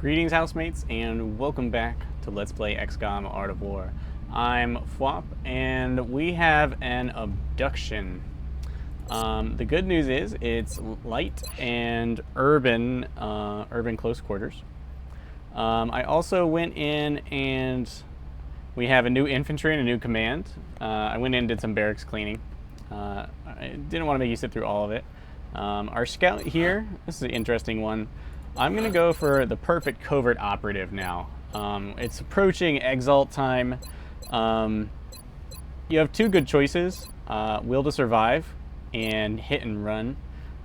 Greetings, housemates, and welcome back to Let's Play XCOM Art of War. I'm Phwop, and we have an abduction. The good news is it's light and urban close quarters. I also went in and we have a new infantry and a new command. I went in and did some barracks cleaning. I didn't want to make you sit through all of it. Our scout here, this is an interesting one. I'm going to go for the perfect covert operative now. It's approaching exalt time. You have two good choices, will to survive and hit and run.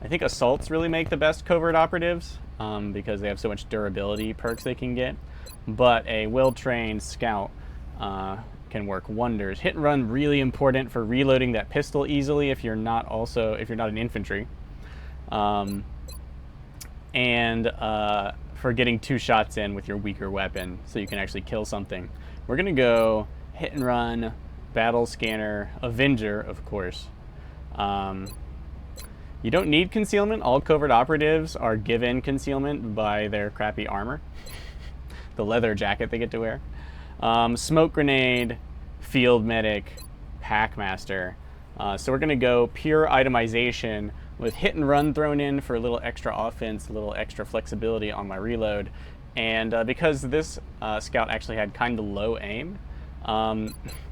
I think assaults really make the best covert operatives because they have so much durability perks they can get. But a well-trained scout can work wonders. Hit and run really important for reloading that pistol easily if you're not an infantry. And for getting 2 shots in with your weaker weapon so you can actually kill something. We're going to go hit and run, battle scanner, Avenger, of course. You don't need concealment. All covert operatives are given concealment by their crappy armor. The leather jacket they get to wear. Smoke grenade, field medic, packmaster. So we're going to go pure itemization with hit and run thrown in for a little extra offense, a little extra flexibility on my reload. And because this scout actually had kind of low aim,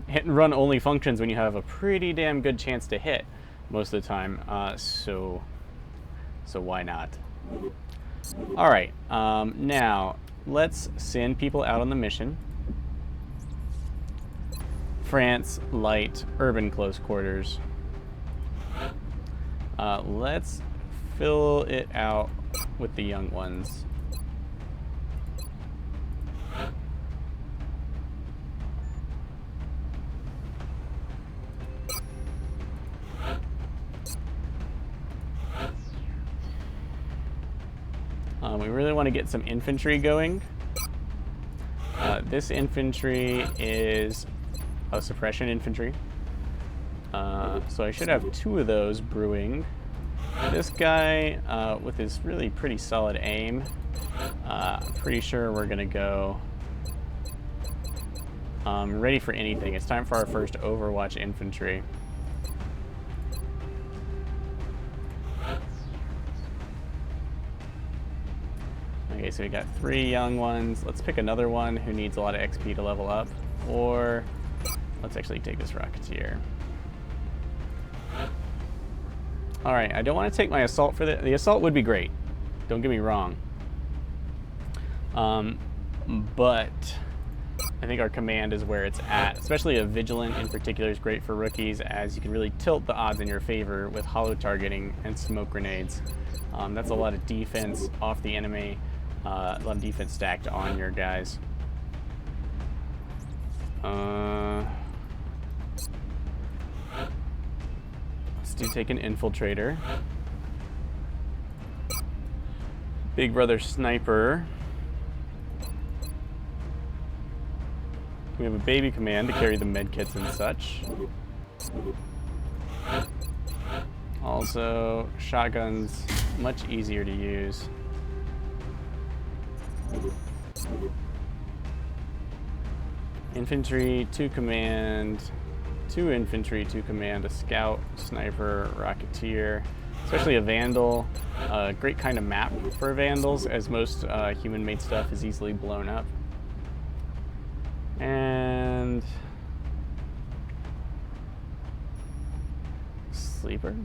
hit and run only functions when you have a pretty damn good chance to hit most of the time. So why not? All right, now let's send people out on the mission. France, light, urban close quarters. Let's fill it out with the young ones. We really want to get some infantry going. This infantry is a suppression infantry. So I should have 2 of those brewing. This guy, with his really pretty solid aim, I'm pretty sure we're going to go ready for anything. It's time for our first Overwatch infantry. Okay, so we got 3 young ones. Let's pick another one who needs a lot of XP to level up. Or let's actually take this Rocketeer. Alright, I don't want to take my assault for the assault would be great. Don't get me wrong. But I think our command is where it's at. Especially a Vigilant in particular is great for rookies, as you can really tilt the odds in your favor with hollow targeting and smoke grenades. That's a lot of defense off the enemy. A lot of defense stacked on your guys. Let's take an infiltrator. Big Brother sniper. We have a baby command to carry the medkits and such. Also, shotguns, much easier to use. Infantry, 2 command, 2 infantry, 2 command, a scout, sniper, rocketeer, especially a vandal. Great kind of map for vandals, as most human-made stuff is easily blown up. And sleeper.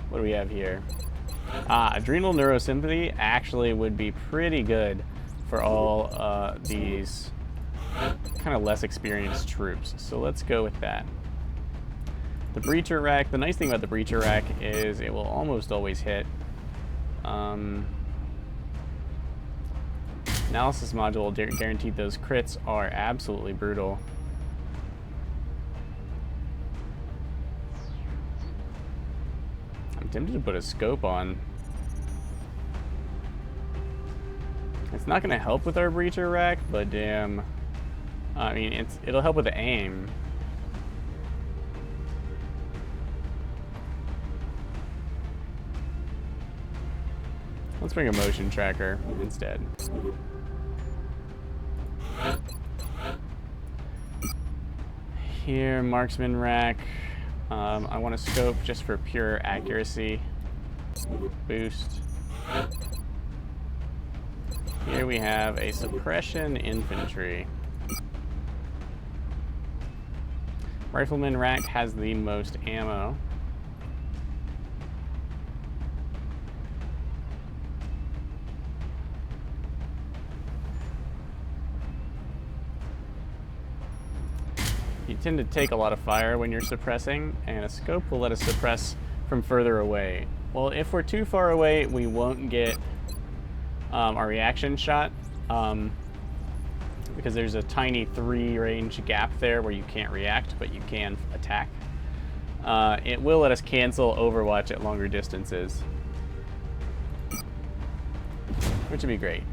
What do we have here? Adrenal neurosympathy actually would be pretty good for all these kind of less experienced troops. So let's go with that. The breacher rack, the nice thing about the breacher rack is it will almost always hit. Analysis module guaranteed those crits are absolutely brutal. I'm tempted to put a scope on. It's not going to help with our breacher rack, but damn. I mean, it'll help with the aim. Let's bring a motion tracker instead. Here, marksman rack. I want a scope just for pure accuracy boost. Here we have a suppression infantry. Rifleman rack has the most ammo. You tend to take a lot of fire when you're suppressing, and a scope will let us suppress from further away. Well, if we're too far away, we won't get our reaction shot, because there's a tiny 3 range gap there where you can't react, but you can attack. It will let us cancel Overwatch at longer distances, which would be great.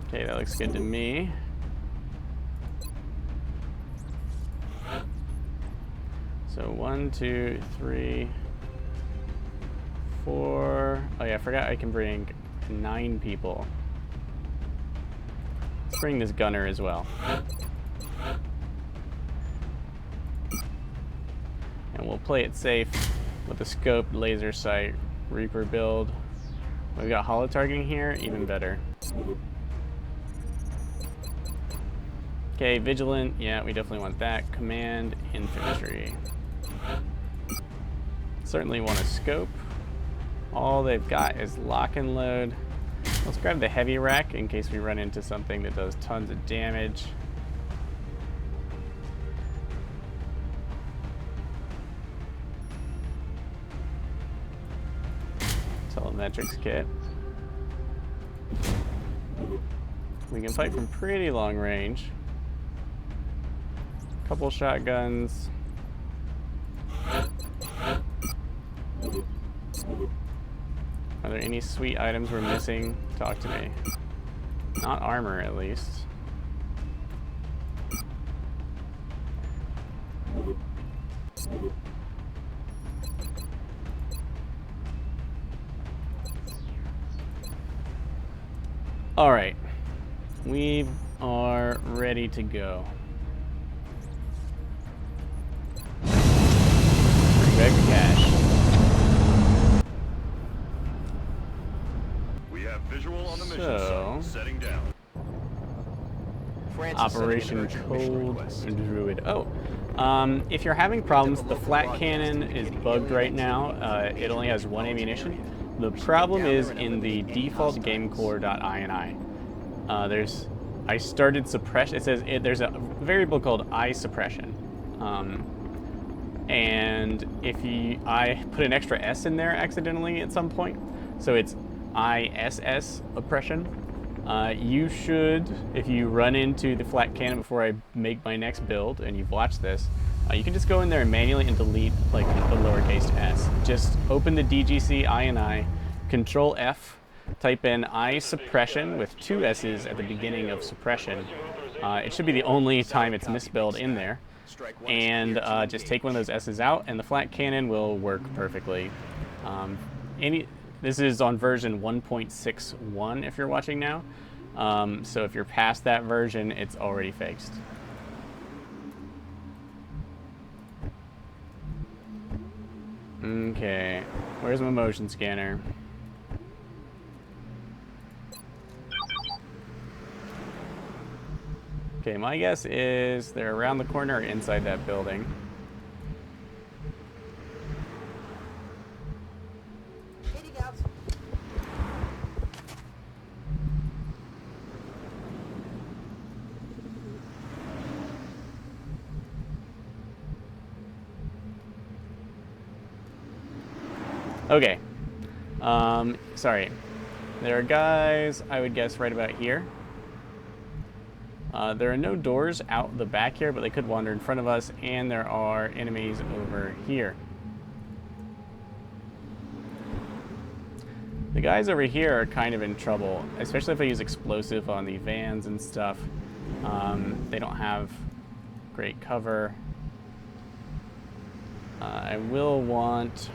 Okay, that looks good to me. So 1, 2, 3, 4. Oh yeah, I forgot I can bring 9 people. Let's bring this gunner as well. And we'll play it safe with the scoped laser sight Reaper build. We've got holo targeting here, even better. Okay, vigilant, yeah, we definitely want that. Command infantry. Certainly want a scope. All they've got is lock and load. Let's grab the heavy rack in case we run into something that does tons of damage. Telemetrics kit. We can fight from pretty long range. Couple shotguns. Are there any sweet items we're missing? Talk to me. Not armor, at least. All right, we are ready to go. Bring back the cash. We have visual on the mission So, site. Setting down. Operation Cold Druid. Oh, if you're having problems, the flat cannon is bugged right now. It only has 1 ammunition. The problem is in the default gamecore.ini. I started suppression. It says there's a variable called I suppression, and I put an extra S in there accidentally at some point, so it's ISS oppression. You should, if you run into the flat cannon before I make my next build, and you've watched this, you can just go in there and manually and delete like the lowercase s. Just open the DGC INI, Control F, type in I suppression with 2 S's at the beginning of suppression. It should be the only time it's misspelled in there. And just take one of those S's out, and the flat cannon will work perfectly. This is on version 1.61 if you're watching now. So if you're past that version, it's already fixed. Okay, where's my motion scanner? Okay, my guess is they're around the corner or inside that building. Okay, sorry. There are guys, I would guess, right about here. There are no doors out the back here, but they could wander in front of us, and there are enemies over here. The guys over here are kind of in trouble, especially if I use explosive on the vans and stuff. They don't have great cover. I will want...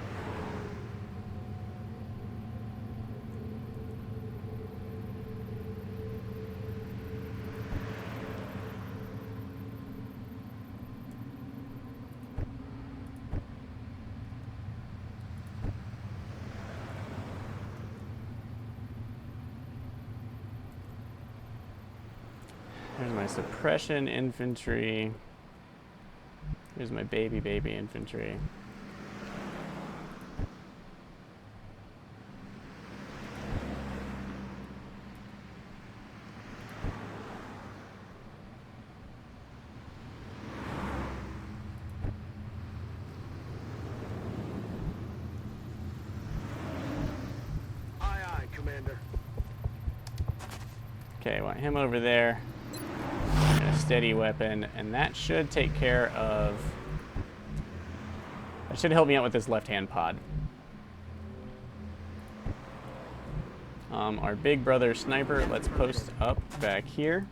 There's my suppression infantry. Here's my baby infantry. Aye, aye, Commander. Okay, I want him over there. And a steady weapon, and that should take care of... That should help me out with this left-hand pod. Our big brother sniper, let's post up back here.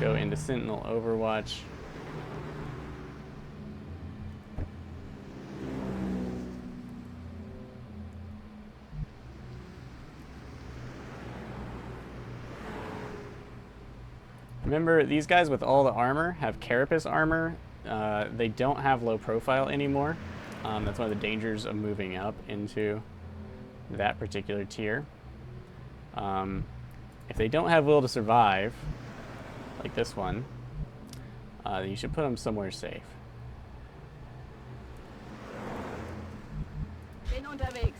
Go into Sentinel Overwatch. Remember, these guys with all the armor have carapace armor. They don't have low profile anymore. That's one of the dangers of moving up into that particular tier. If they don't have will to survive, like this one, you should put them somewhere safe. Bin unterwegs.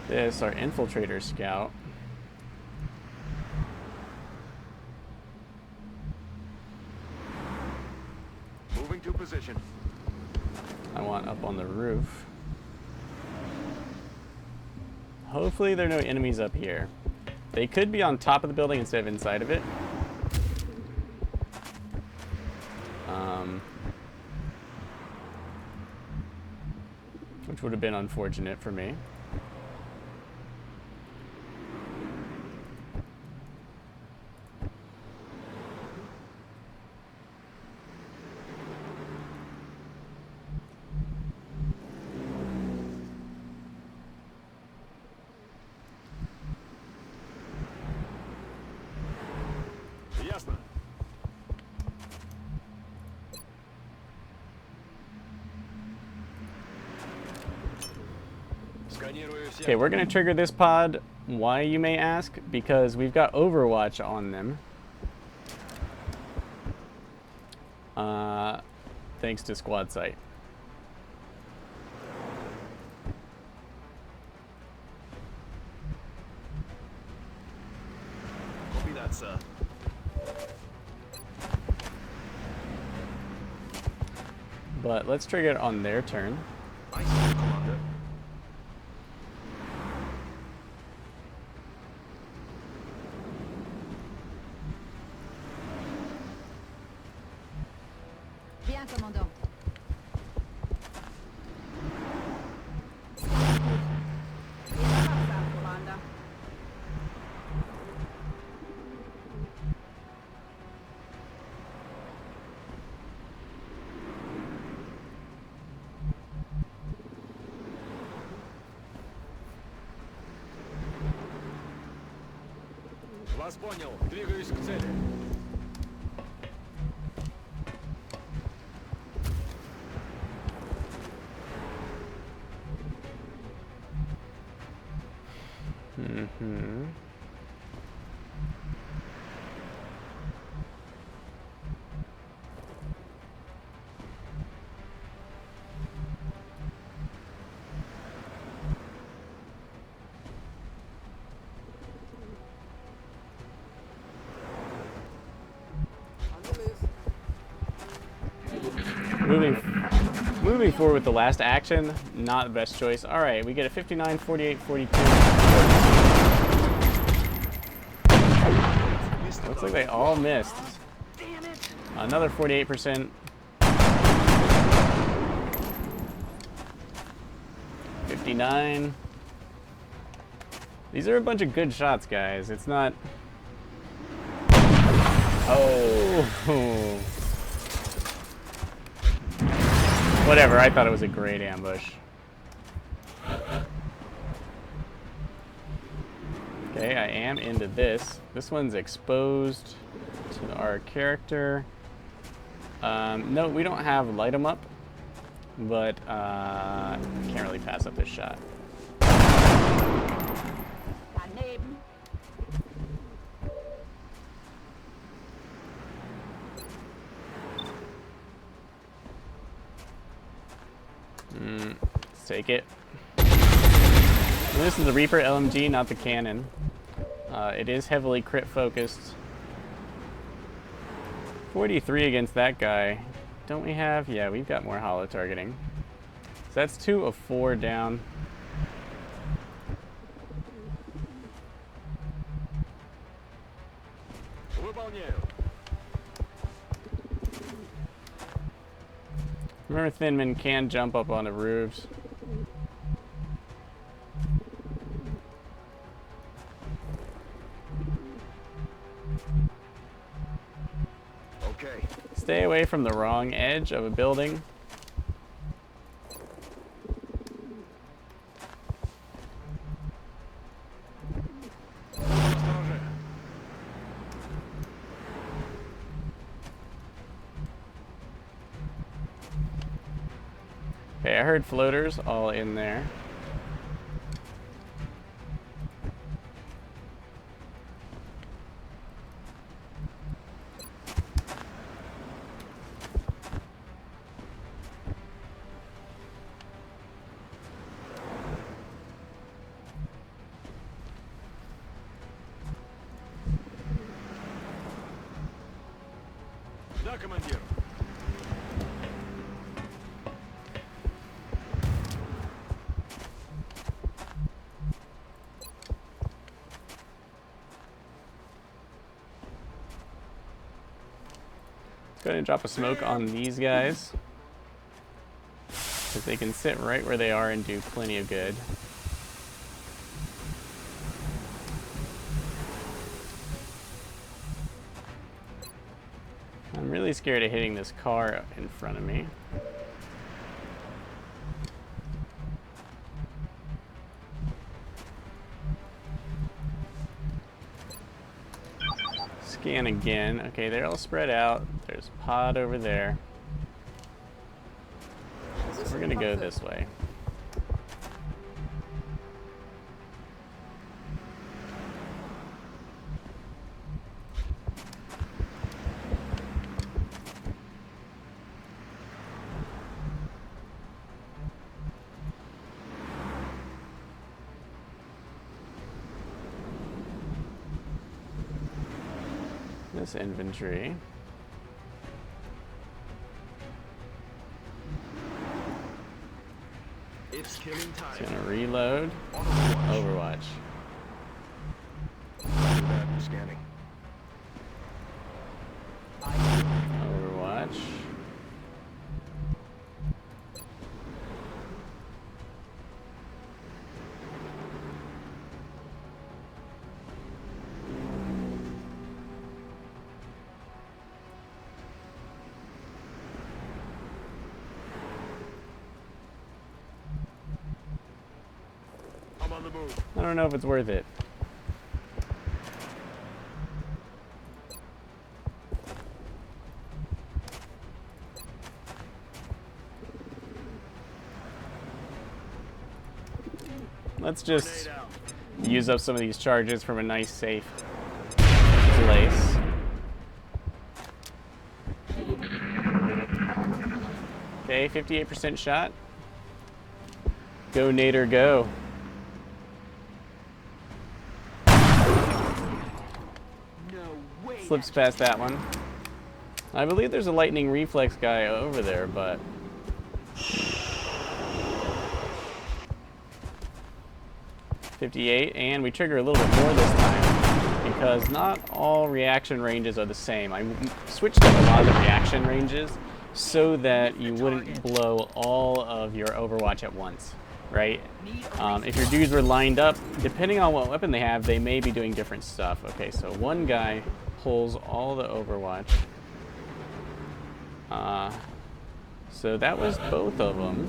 This, our infiltrator scout. Moving to position. I want up on the roof. Hopefully there are no enemies up here. They could be on top of the building instead of inside of it. Which would have been unfortunate for me. Ясно. Сканирую всех. Okay, we're going to trigger this pod. Why, you may ask? Because we've got Overwatch on them. Thanks to Squad Sight. Copy that, sir. But let's trigger it on their turn. I see you, Commander. Bien, commandant. Commander. Вас понял. Двигаюсь к цели. Mm-hmm. Moving forward with the last action, not the best choice. All right, we get a 59, 48, 42. Looks like they all missed. Damn it! Another 48%. 59. These are a bunch of good shots, guys. It's not... Oh! Whatever, I thought it was a great ambush. Okay, I am into this. This one's exposed to our character. No, we don't have light 'em up, but can't really pass up this shot. Daneben. Let's take it. And this is the Reaper LMG, not the cannon. It is heavily crit focused. 43 against that guy. Don't we have? Yeah, we've got more holo targeting. So that's 2 of 4 down. Выполняю. Remember, Thinman can jump up on the roofs. Okay. Stay away from the wrong edge of a building. Осторожно. Okay, I heard floaters all in there. Да, командир. Go ahead and drop a smoke on these guys, because they can sit right where they are and do plenty of good. I'm really scared of hitting this car in front of me. Scan again. Okay, they're all spread out. There's a pod over there. We're gonna go this way. This infantry. It's killing time. It's gonna reload. Overwatch. Overwatch. Do that. Scanning. Overwatch. I'm on the move. I don't know if it's worth it. Let's just Grenade out. use up some of these charges from a nice safe place. Okay, 58% shot. Go, Nader, go. No way. Slips past that one. I believe there's a lightning reflex guy over there, but... .58, and we trigger a little bit more this time, because not all reaction ranges are the same. I switched up a lot of the reaction ranges so that you wouldn't blow all of your Overwatch at once. right? If your dudes were lined up, depending on what weapon they have, they may be doing different stuff. Okay, so one guy pulls all the Overwatch. So that was both of them.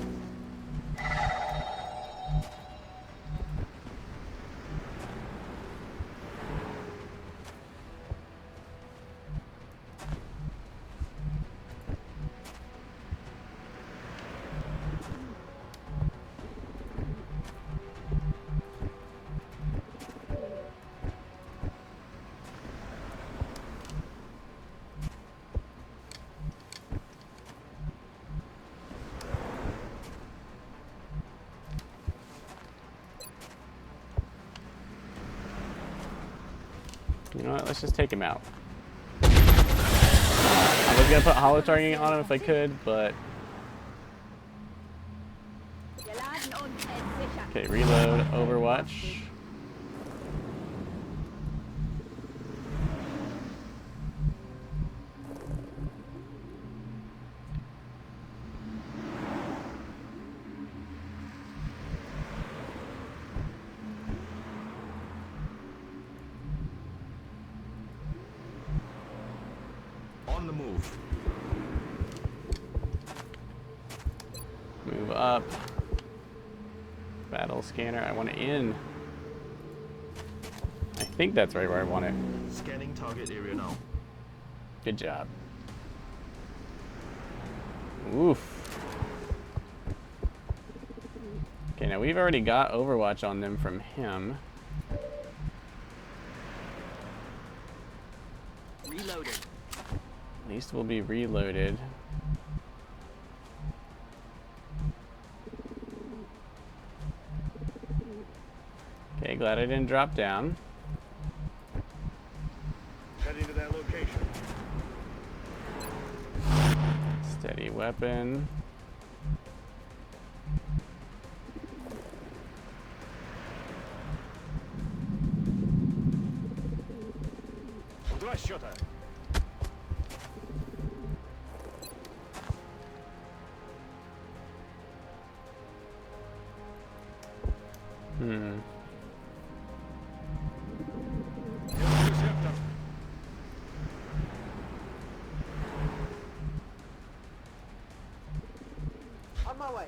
You know what? Let's just take him out. I was gonna put hollow targeting on him if I could, but Geladen und entsichert. okay. Reload. Overwatch. On the move. Move up. Battle scanner. I want it in. I think that's right where I want it. Scanning target area now. Good job. Oof. Okay, now we've already got Overwatch on them from him. Reloading. At least we'll be reloaded. Okay, glad I didn't drop down. Heading to that location. Steady weapon. В два счета. Сектор. On my way.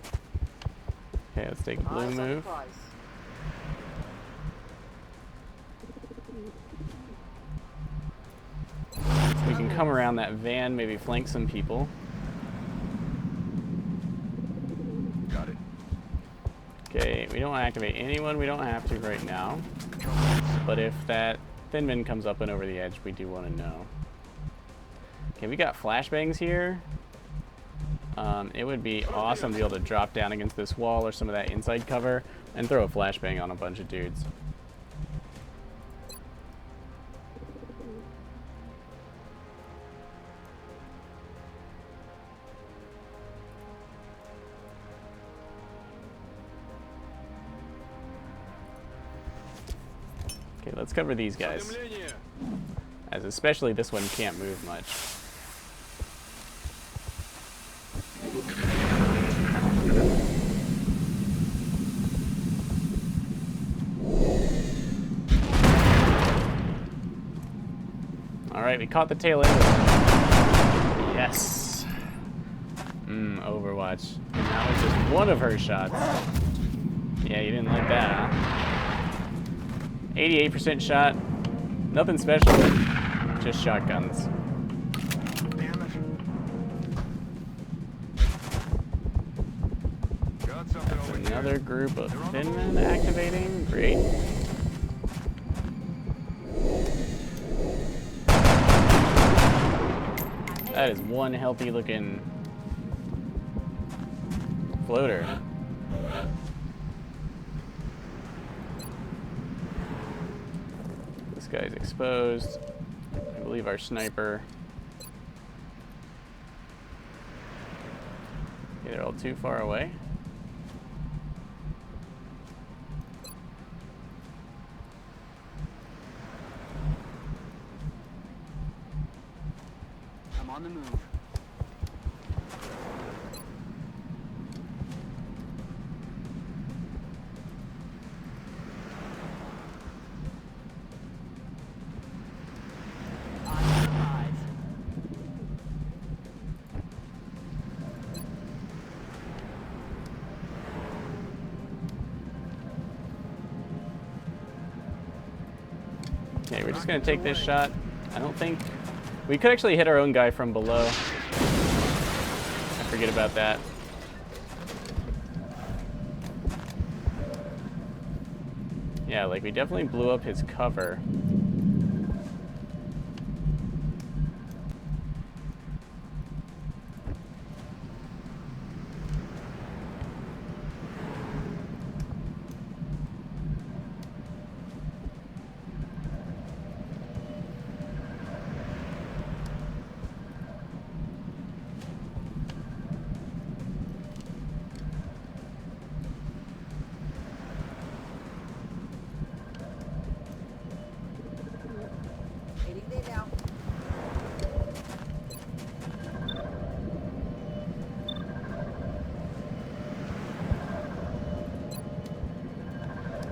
Okay, let's take a blue Eyes on the move. prize. We can come around that van, maybe flank some people. Got it. Okay, we don't activate anyone. We don't have to right now. But if that thin man comes up and over the edge, we do want to know. Okay, we got flashbangs here. It would be awesome to be able to drop down against this wall or some of that inside cover and throw a flashbang on a bunch of dudes. Okay, let's cover these guys, Задымление. as especially this one can't move much. All right, we caught the tail end of it. Yes. Overwatch. And that was just one of her shots. Yeah, you didn't like that, huh? 88% shot. Nothing special. Just shotguns. Damn it. Got something over here. Another group of Finmen activating. Great. That is one healthy looking floater. This guy's exposed. I believe our sniper. Okay, they're all too far away. I'm on the move. Okay, we're just gonna take this shot. I don't think... We could actually hit our own guy from below. I forget about that. Yeah, like we definitely blew up his cover.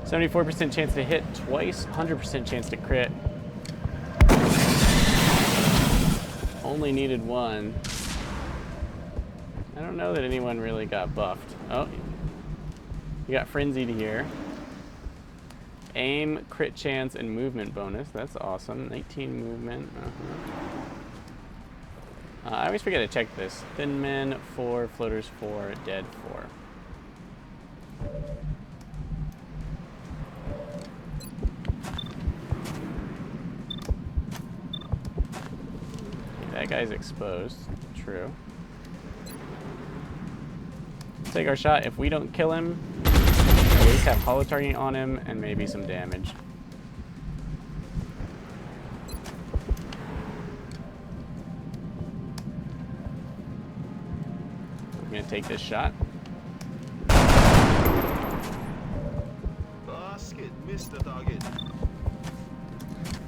74% chance to hit twice, 100% chance to crit. Only needed one. I don't know that anyone really got buffed. Oh, you got frenzied here. Aim, crit chance, and movement bonus. That's awesome. 19 movement. I always forget to check this. Thin men 4, floaters 4, dead 4. That guy's exposed. True. Let's take our shot. If we don't kill him, we at least have hollow targeting on him and maybe some damage. I'm gonna take this shot. Basket, missed the target.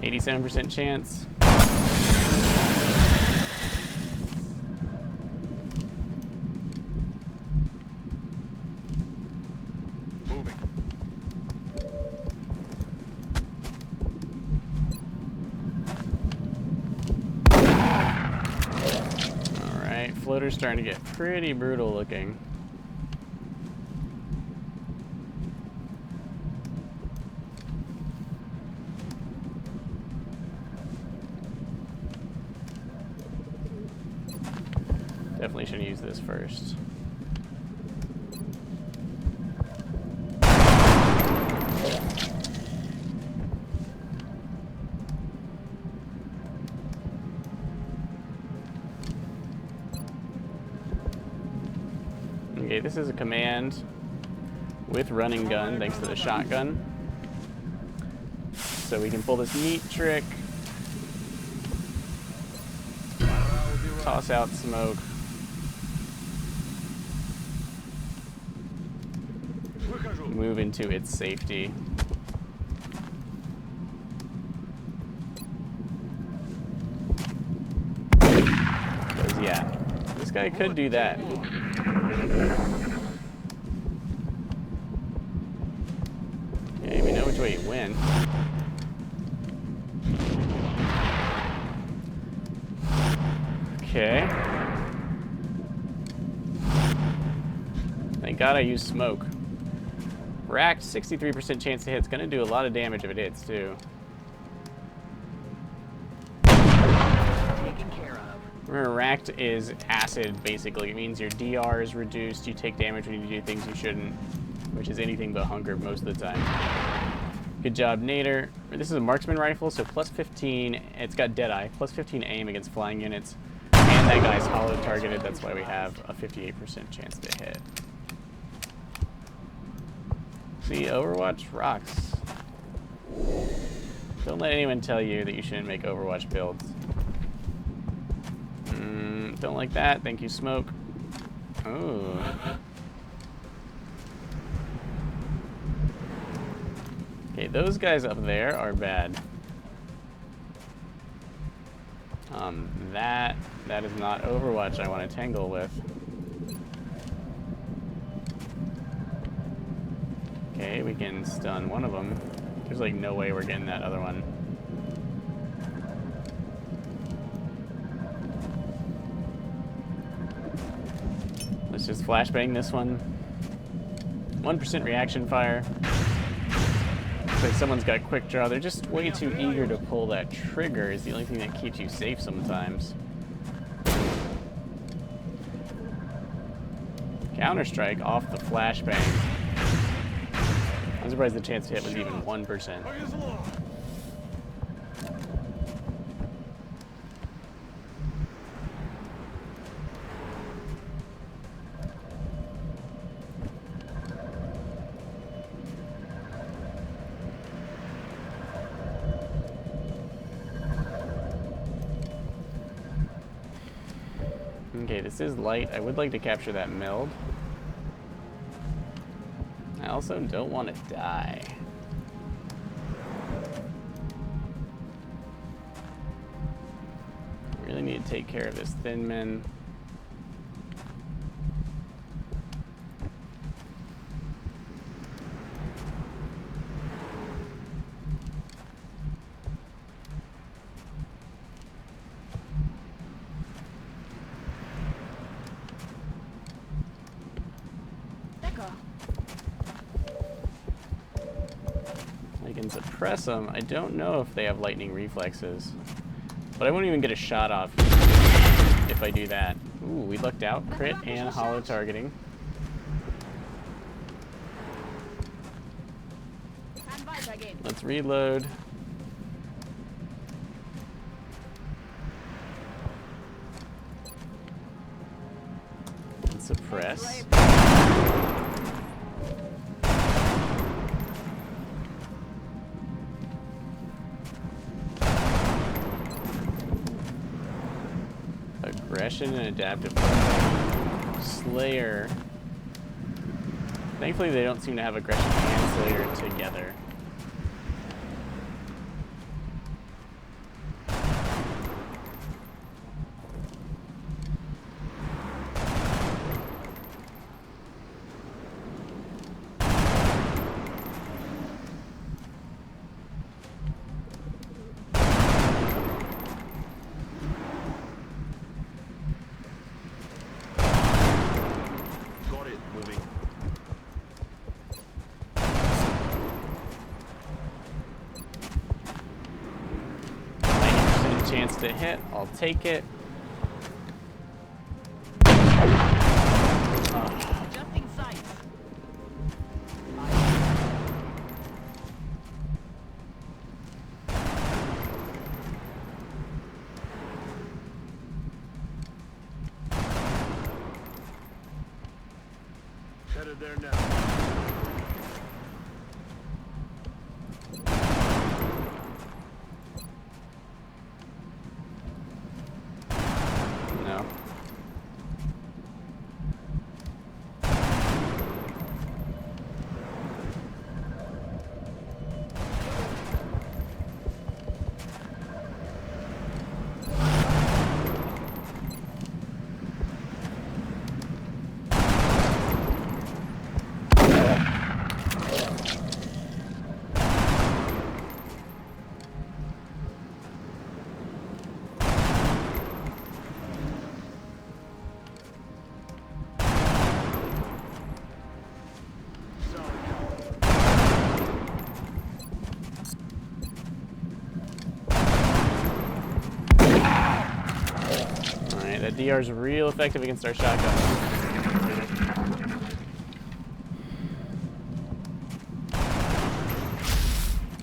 87% chance. Moving. Alright, floater's starting to get pretty brutal looking. Definitely should use this first. Okay, this is a command with running gun, thanks to the shotgun. So we can pull this neat trick. Toss out smoke. Move into its safety. Because, yeah, this guy could do that. Okay, we know which way he went. Okay. Thank God I used smoke. Racked, 63% chance to hit. It's going to do a lot of damage if it hits, too. Taken care of. Remember, racked is acid, basically. It means your DR is reduced. You take damage when you do things you shouldn't, which is anything but hunger most of the time. Good job, Nader. This is a marksman rifle, so plus 15. It's got Deadeye. Plus 15 aim against flying units. And that guy's hollow targeted. That's why we have a 58% chance to hit. See, Overwatch rocks. Don't let anyone tell you that you shouldn't make Overwatch builds. Don't like that. Thank you, smoke. Oh. Okay, those guys up there are bad. That is not Overwatch I want to tangle with. Okay, we can stun one of them. There's like no way we're getting that other one. Let's just flashbang this one. 1% reaction fire. But someone's got quick draw. They're just way too eager to pull that trigger is the only thing that keeps you safe sometimes. Counter-Strike off the flashbang. I'm surprised the chance to hit was even 1%. Повезло. Okay, this is light. I would like to capture that meld. I also don't want to die. Really need to take care of this thin men. I can suppress them. I don't know if they have lightning reflexes, but I won't even get a shot off if I do that. Ooh, we lucked out. Crit and hollow targeting. Let's reload. And suppress. Aggression and adaptive Slayer. Thankfully they don't seem to have aggression and Slayer together. Moving. 90% chance to hit. I'll take it. Adjusting sights. Headed there now. No. Alright, that DR is real effective against our shotgun.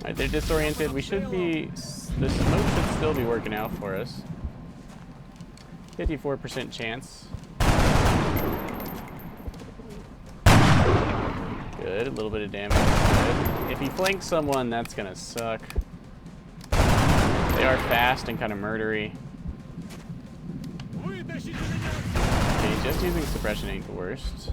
Alright, they're disoriented. We should be... The smoke should still be working out for us. 54% chance. Good, a little bit of damage. Good. If he flanks someone, that's gonna suck. They are fast and kind of murdery. Вытащите меня! Okay, just using suppression ain't the worst.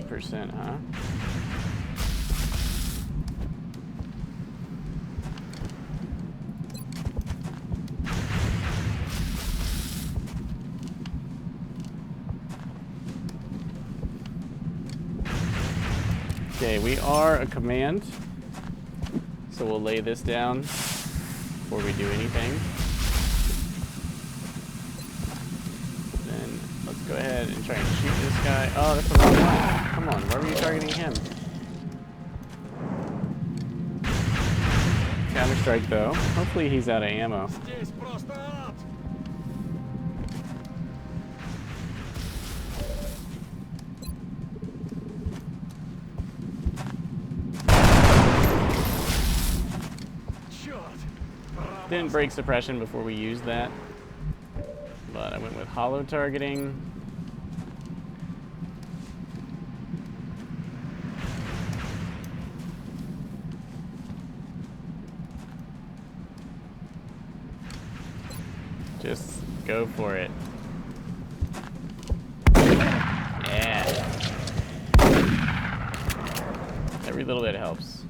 %, huh? Okay, we are a command, so we'll lay this down before we do anything. Then let's go ahead and try and shoot this guy. Oh, that's the wrong one. Come on, why were you targeting him? Counter-strike though. Hopefully he's out of ammo. Здесь просто ад! Черт! Didn't break suppression before we used that, but I went with hollow targeting. Just go for it. Yeah. Every little bit helps.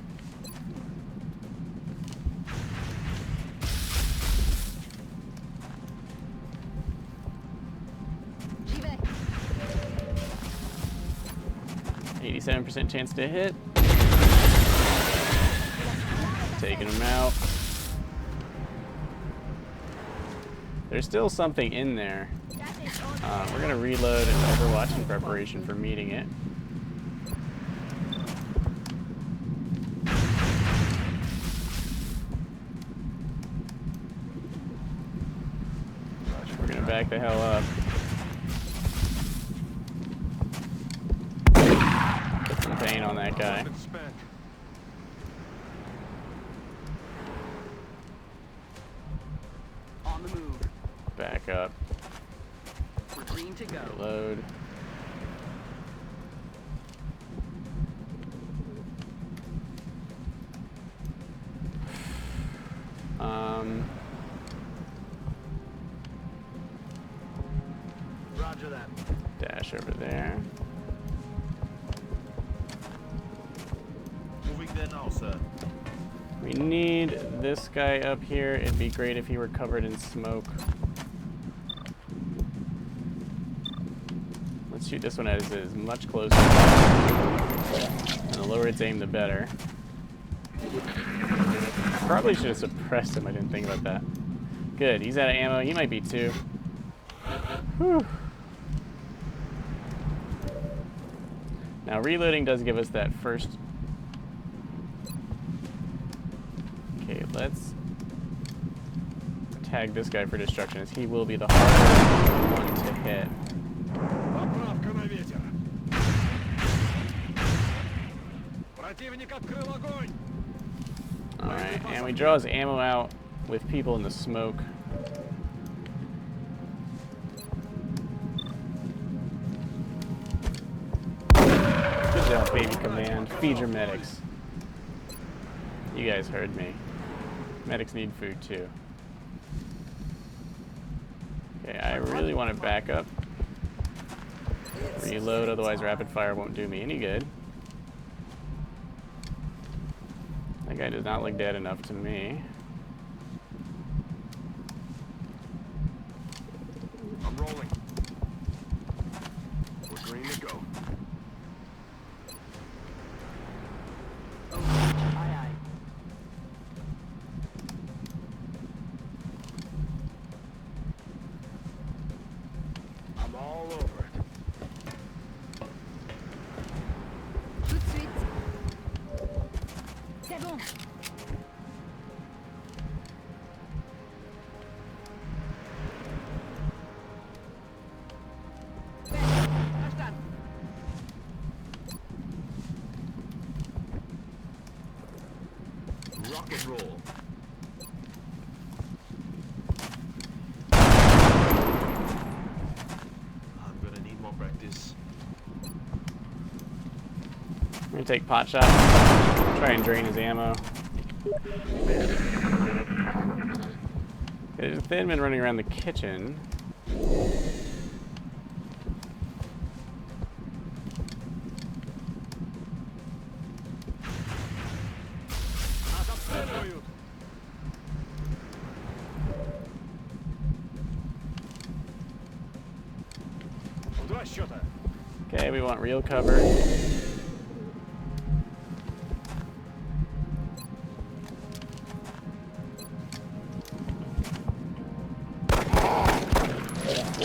J'y vais. 87% chance to hit. Taking him out. There's still something in there. We're going to reload an Overwatch in preparation for meeting it. We're going to back the hell up. Put some pain on that guy. On the move. Back up. We're green to go. Reload. Roger that. Dash over there. Moving there now, sir. We need this guy up here. It'd be great if he were covered in smoke. Let's shoot this one as it is much closer. And the lower its aim, the better. Probably should have suppressed him. I didn't think about that. Good. He's out of ammo. He might be too. Whew. Now reloading does give us that first. Okay, let's tag this guy for destruction, as he will be the hardest one to hit. Поправка на ветер. Противник открыл огонь. Alright, and we draw his ammo out with people in the smoke. Good job, baby command. Feed your medics. You guys heard me. Medics need food too. Okay, I really want to back up. Reload, otherwise rapid fire won't do me any good. That guy does not look dead enough to me. I'm rolling. We're green to go. Oh, aye, aye. I'm all over it. Tout de suite. C'est bon. Verstanden. Rock and roll. I'm gonna need more practice. I'm gonna take pot shots. Try and drain his ammo. There's a thin man running around the kitchen. Нас обстреливают. В два счета. Okay, we want real cover.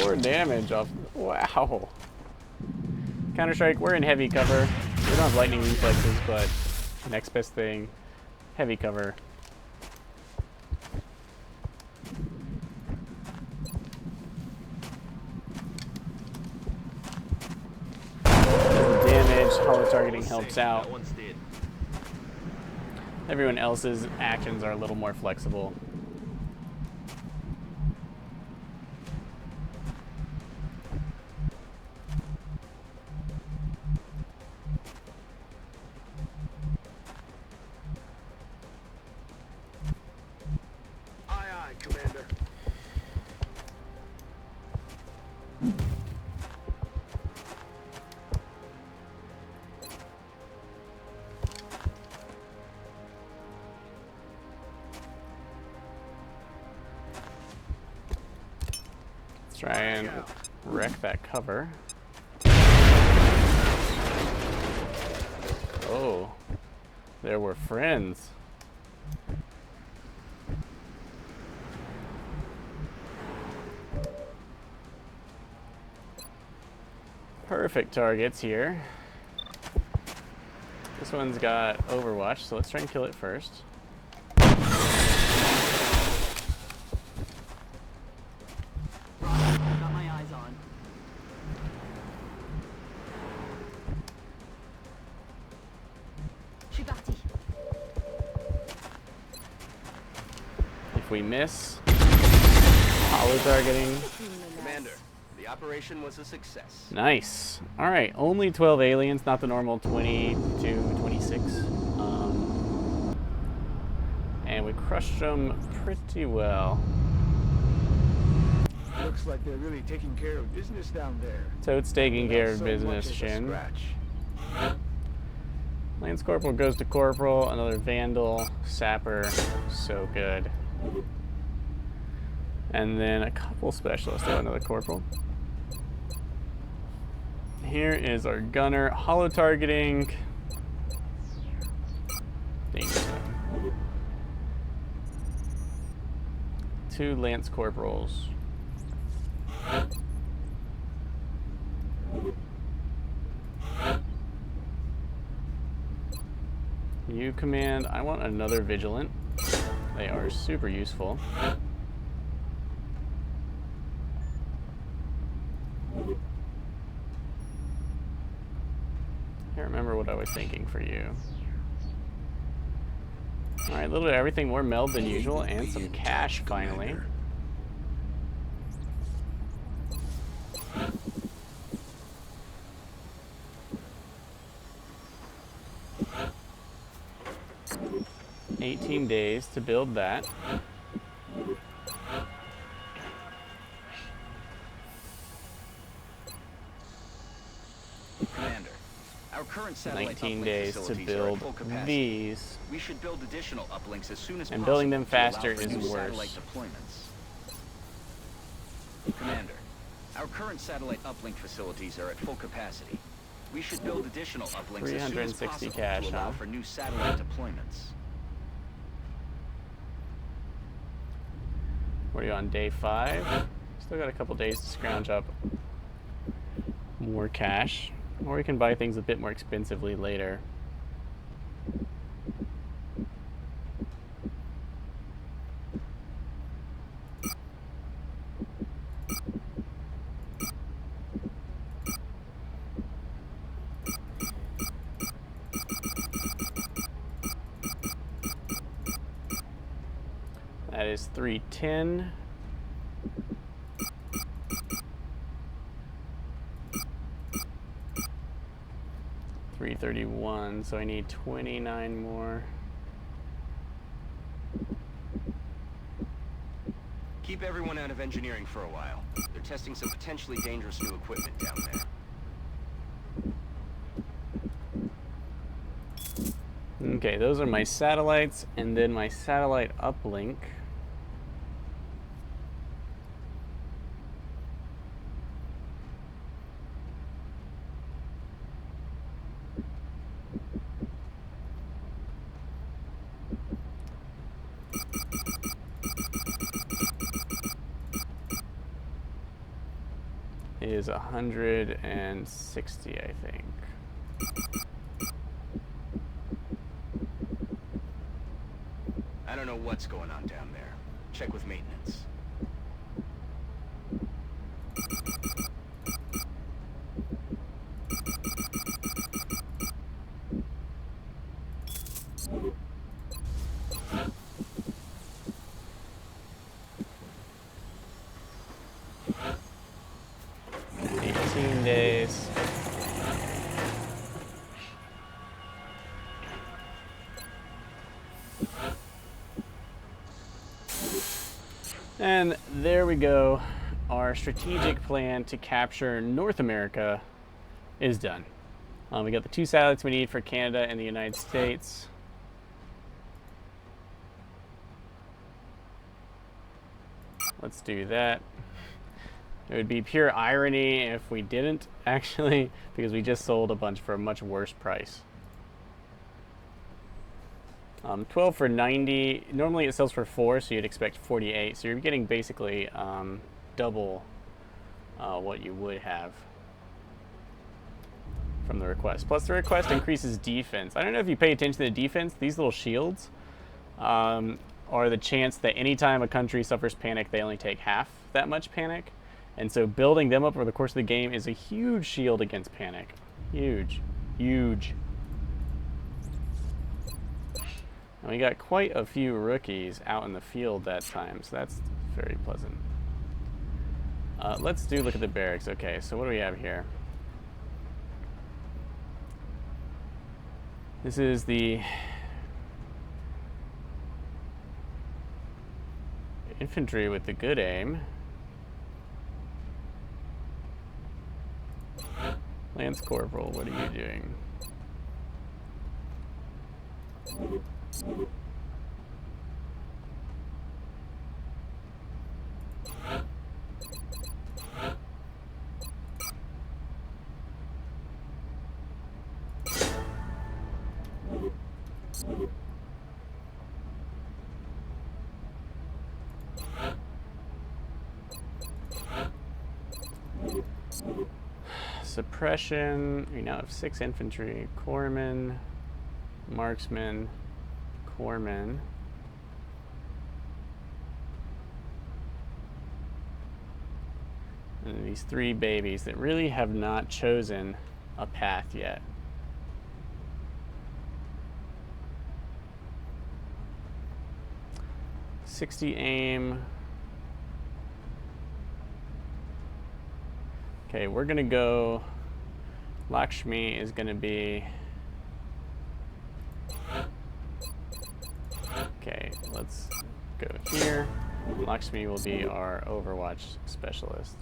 4 damage off. Wow. Counter-Strike, we're in heavy cover. We don't have lightning reflexes, but next best thing, heavy cover. Damage, hollow targeting helps out. That one's dead. Everyone else's actions are a little more flexible. Aye, aye, Commander. Let's try and wreck that cover. Oh, there were friends. Perfect targets here. This one's got Overwatch, so let's try and kill it first. Got my eyes on. Shugati. If we miss, hollow targeting. Commander, the operation was a success. Nice. All right, only 12 aliens, not the normal 20 to 26. And we crushed them pretty well. Looks like they're really taking care of business down there. Toad's taking care of Not so business, much as a Shin. scratch. Lance Corporal goes to Corporal, another Vandal, Sapper, so good. And then a couple Specialists, oh, another Corporal. Here is our Gunner, hollow targeting. Danger zone. 2 Lance Corporals. You command, I want another Vigilant. They are super useful. Can't remember what I was thinking for you. Alright, a little bit of everything, more meld than usual, and some cash finally. $18 days to build that. Commander, our current satellite 19 uplink days to facilities are at build full capacity. these. We should build additional uplinks as soon as And possible. building them to allow faster for is new worse. satellite deployments. Commander, our current satellite uplink facilities are at full capacity. We should build additional uplinks as soon as 360 possible cash, to allow huh? for new satellite deployments. What are you on, day 5? Still got a couple days to scrounge up more cash. Or we can buy things a bit more expensively later. That is 310. $331, so I need 29 more. Keep everyone out of engineering for a while. They're testing some potentially dangerous new equipment down there. Okay, those are my satellites, and then my satellite uplink. is 160, I think. I don't know what's going on down there. Check with maintenance. Days. And there we go. Our strategic plan to capture North America is done. We got the 2 satellites we need for Canada and the United States. Let's do that. It would be pure irony if we didn't, actually, because we just sold a bunch for a much worse price. 12 for 90. Normally it sells for 4, so you'd expect 48. So you're getting basically double what you would have from the request. Plus the request increases defense. I don't know if you pay attention to the defense. These little shields are the chance that anytime a country suffers panic, they only take half that much panic. And so building them up over the course of the game is a huge shield against panic. Huge. Huge. And we got quite a few rookies out in the field that time, so that's very pleasant. Let's look at the barracks. Okay, so what do we have here? This is the infantry with the good aim. Lance Corporal, what are you doing? Suppression, we now have 6 infantry, corpsmen, marksmen, corpsmen. And these 3 babies that really have not chosen a path yet. .60 aim. Okay, we're gonna go. Lakshmi is gonna be. Okay, let's go here. Lakshmi will be our Overwatch specialist.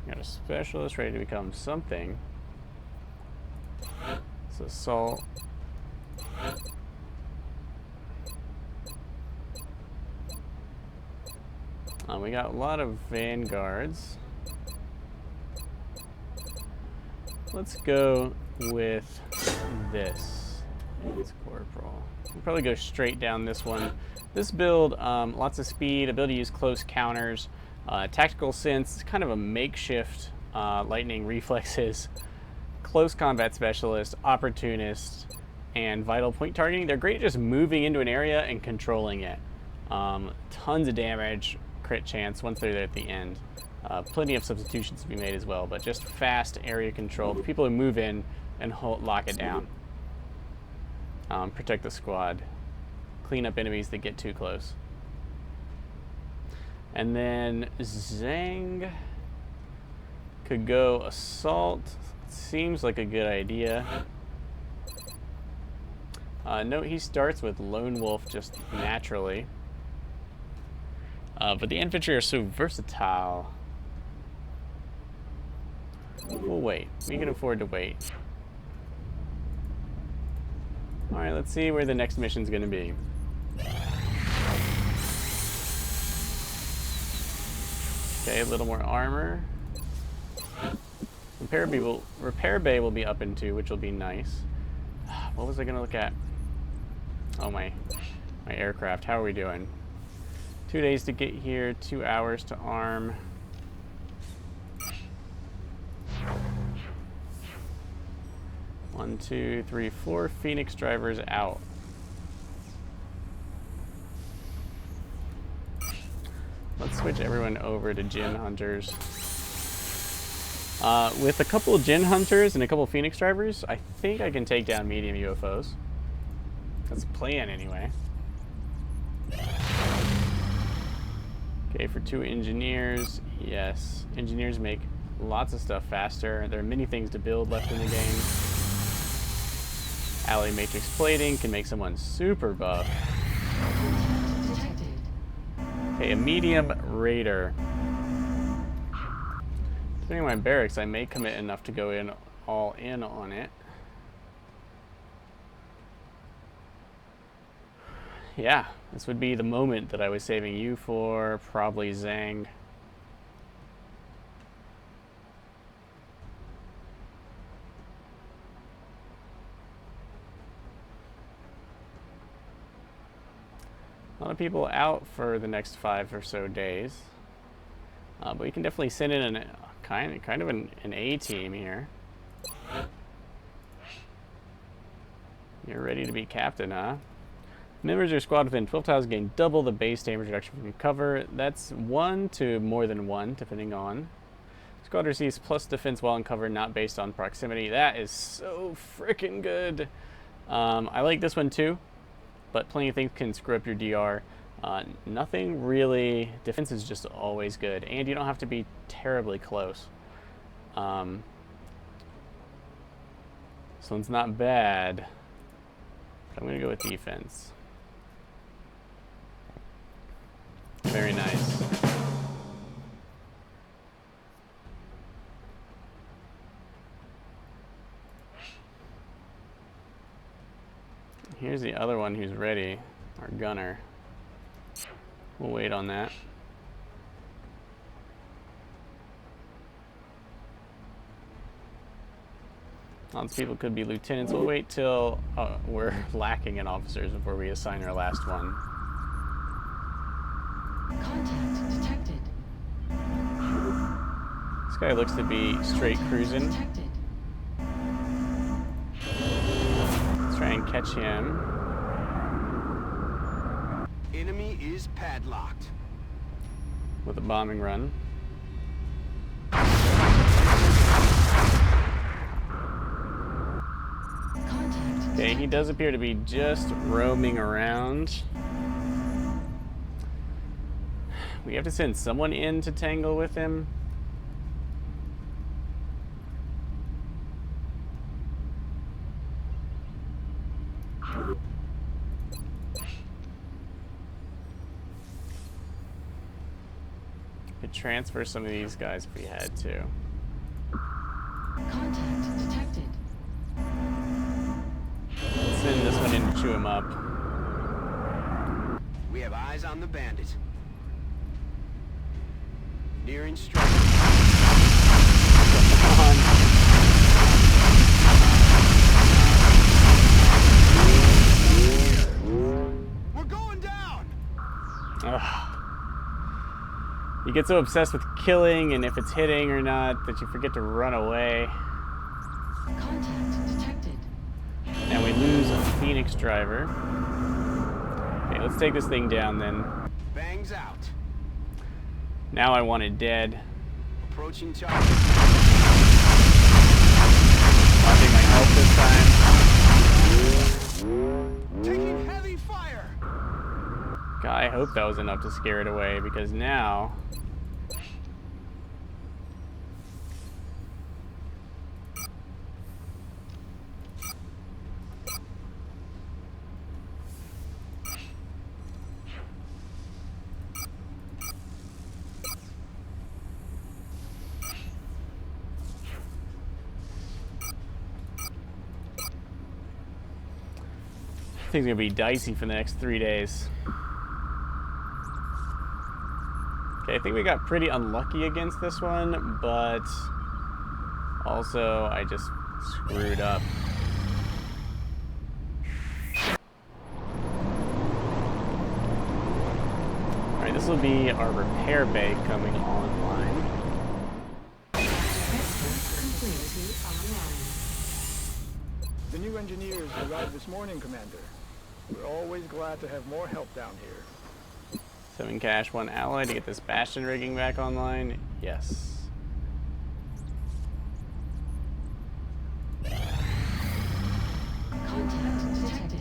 Got a specialist ready to become something. It's assault. We got a lot of vanguards. Let's go with this. It's corporal. We'll probably go straight down this one. This build, lots of speed, ability to use close counters, tactical sense, kind of a makeshift lightning reflexes, close combat specialist, opportunist, and vital point targeting. They're great at just moving into an area and controlling it. Tons of damage, crit chance once they're there at the end. Plenty of substitutions to be made as well, but just fast area control. The people who move in and lock it down. Protect the squad. Clean up enemies that get too close. And then Zhang could go assault. Seems like a good idea. Note he starts with Lone Wolf just naturally. But the infantry are so versatile. We'll wait. We can afford to wait. Alright, let's see where the next mission's gonna be. Okay, a little more armor. Repair bay will be up in 2, which will be nice. What was I gonna look at? Oh, my aircraft. How are we doing? 2 days to get here, 2 hours to arm. 1, 2, 3, 4 Phoenix drivers out. Let's switch everyone over to Gin Hunters. With a couple Gin Hunters and a couple Phoenix drivers, I think I can take down medium UFOs. That's the plan anyway. Okay, for 2 engineers, yes. Engineers make lots of stuff faster. There are many things to build left in the game. Alloy matrix plating can make someone super buff. Okay, a medium raider. Depending on my barracks, I may commit enough to go in all in on it. Yeah, this would be the moment that I was saving you for, probably Zang. A lot of people out for the next 5 or so days, but we can definitely send in a kind of an A team here. You're ready to be captain, huh? Members of your squad within 12 tiles gain double the base damage reduction from cover. That's 1 to more than 1, depending on. Squad receives plus defense while in cover, not based on proximity. That is so freaking good. I like this one too, but plenty of things can screw up your DR. Nothing really. Defense is just always good, and you don't have to be terribly close. This one's not bad. I'm going to go with defense. Very nice. Here's the other one who's ready, our gunner. We'll wait on that. Lots of people could be lieutenants. We'll wait till we're lacking in officers before we assign our last one. Contact detected. This guy looks to be straight cruising. Detected. Let's try and catch him. Enemy is padlocked. With a bombing run. Contact. Okay, he does appear to be just roaming around. We have to send someone in to tangle with him. Could transfer some of these guys if we had to. Contact detected. Let's send this one in to chew him up. We have eyes on the bandit. Nearing strike. Come on. We're going down. Ugh. You get so obsessed with killing and if it's hitting or not that you forget to run away. Contact detected. And we lose a Phoenix driver. Okay, let's take this thing down then. Bangs out. Now I want it dead. Approaching target. Watching my health this time. Taking heavy fire. God, I hope that was enough to scare it away because now... things are gonna be dicey for the next 3 days. Okay, I think we got pretty unlucky against this one, but also I just screwed up. Alright, this will be our repair bay coming online. Completely online. 2 engineers arrived this morning, Commander. We're always glad to have more help down here. 7 cash, 1 ally to get this bastion rigging back online. Yes. Contact detected.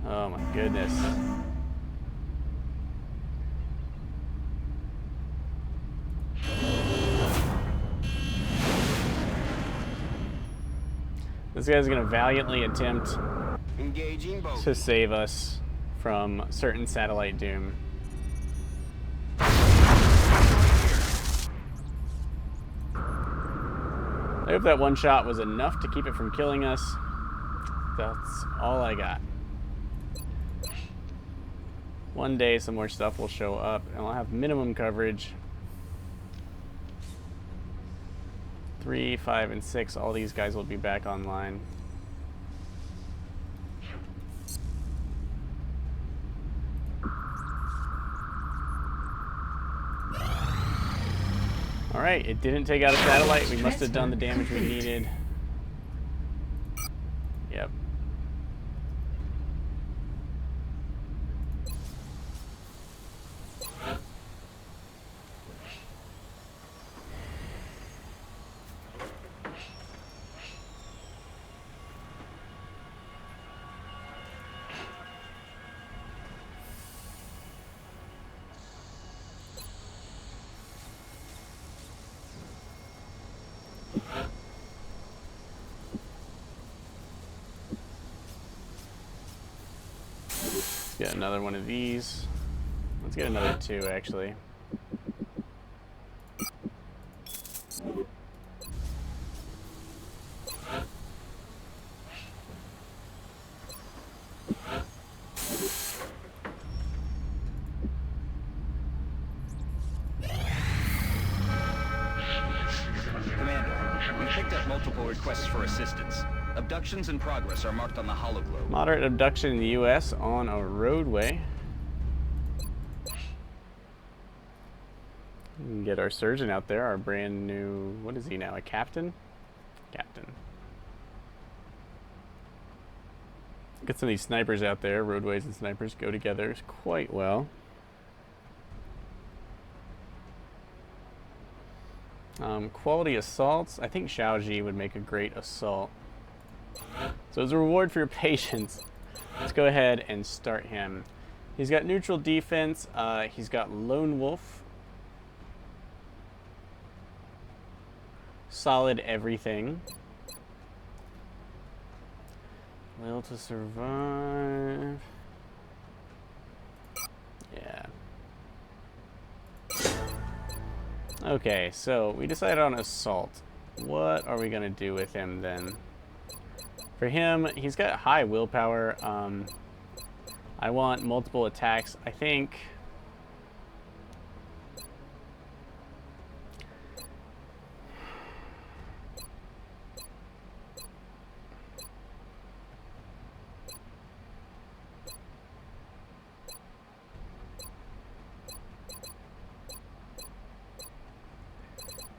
Oh my goodness. This guy's gonna valiantly attempt Engaging both. to save us from certain satellite doom. I hope that one shot was enough to keep it from killing us. That's all I got. One day some more stuff will show up and I'll have minimum coverage. 3, 5, and 6, all these guys will be back online. Alright, it didn't take out a satellite. We must have done the damage we needed. Yep. Get another one of these. Let's get another 2 actually. Commander, we picked up multiple requests for assistance. Abductions in progress are marked on the hologlobe. Moderate abduction in the US on a roadway. We can get our surgeon out there, our brand new, what is he now, a captain? Captain. Get some of these snipers out there. Roadways and snipers go together quite well. Quality assaults. I think Xiaoji would make a great assault. So as a reward for your patience, let's go ahead and start him. He's got neutral defense. He's got lone wolf. Solid everything. Will to survive. Yeah. Okay, so we decided on assault. What are we gonna do with him then? For him, he's got high willpower. I want multiple attacks. I think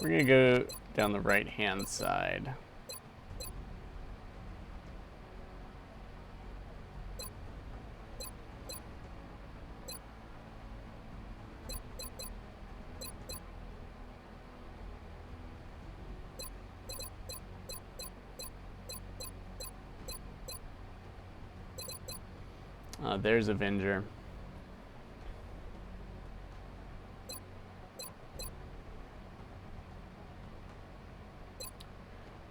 we're gonna go down the right-hand side. There's Avenger.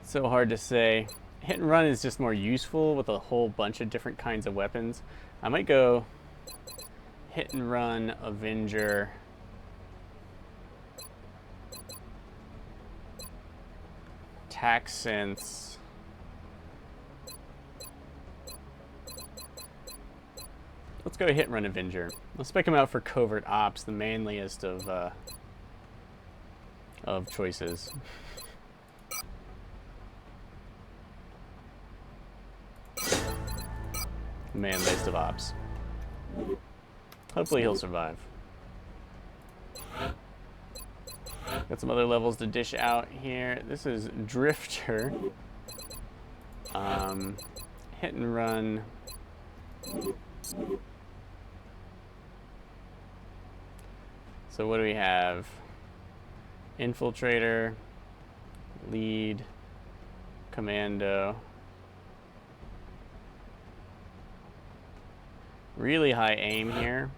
So hard to say. Hit and run is just more useful with a whole bunch of different kinds of weapons. I might go hit and run, Avenger, attack sense. Let's go hit and run Avenger. Let's spec him out for covert ops, the manliest of choices. Manliest of ops. Hopefully he'll survive. Got some other levels to dish out here. This is Drifter. Hit and run. So what do we have? Infiltrator, lead, commando. Really high aim here.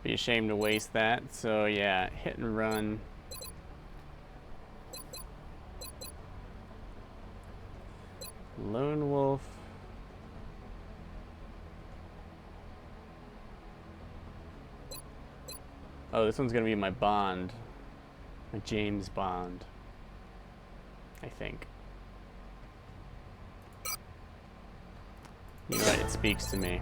Be ashamed to waste that. So yeah, hit and run. Lone Wolf. Oh, this one's gonna be my Bond. My James Bond. I think. You're right, it speaks to me.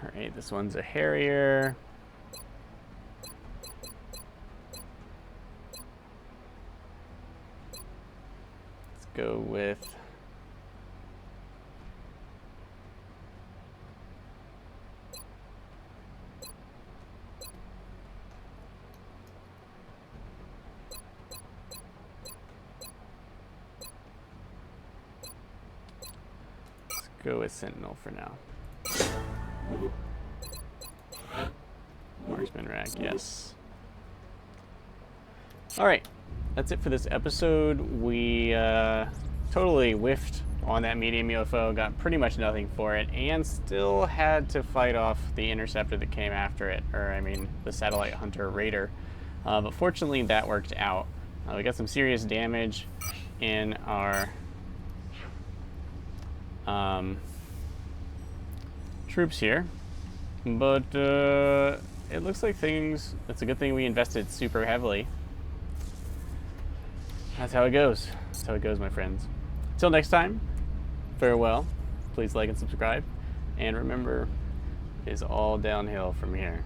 Alright, this one's a Harrier. Let's go with Sentinel for now. Marksman rack, yes. Alright, that's it for this episode. We totally whiffed on that medium UFO, got pretty much nothing for it, and still had to fight off the interceptor that came after it, or I mean the satellite hunter raider. But fortunately that worked out. We got some serious damage in our troops here, but it looks like things, it's a good thing we invested super heavily. That's how it goes. That's how it goes, my friends. Till next time, farewell. Please like and subscribe, and remember, it is all downhill from here.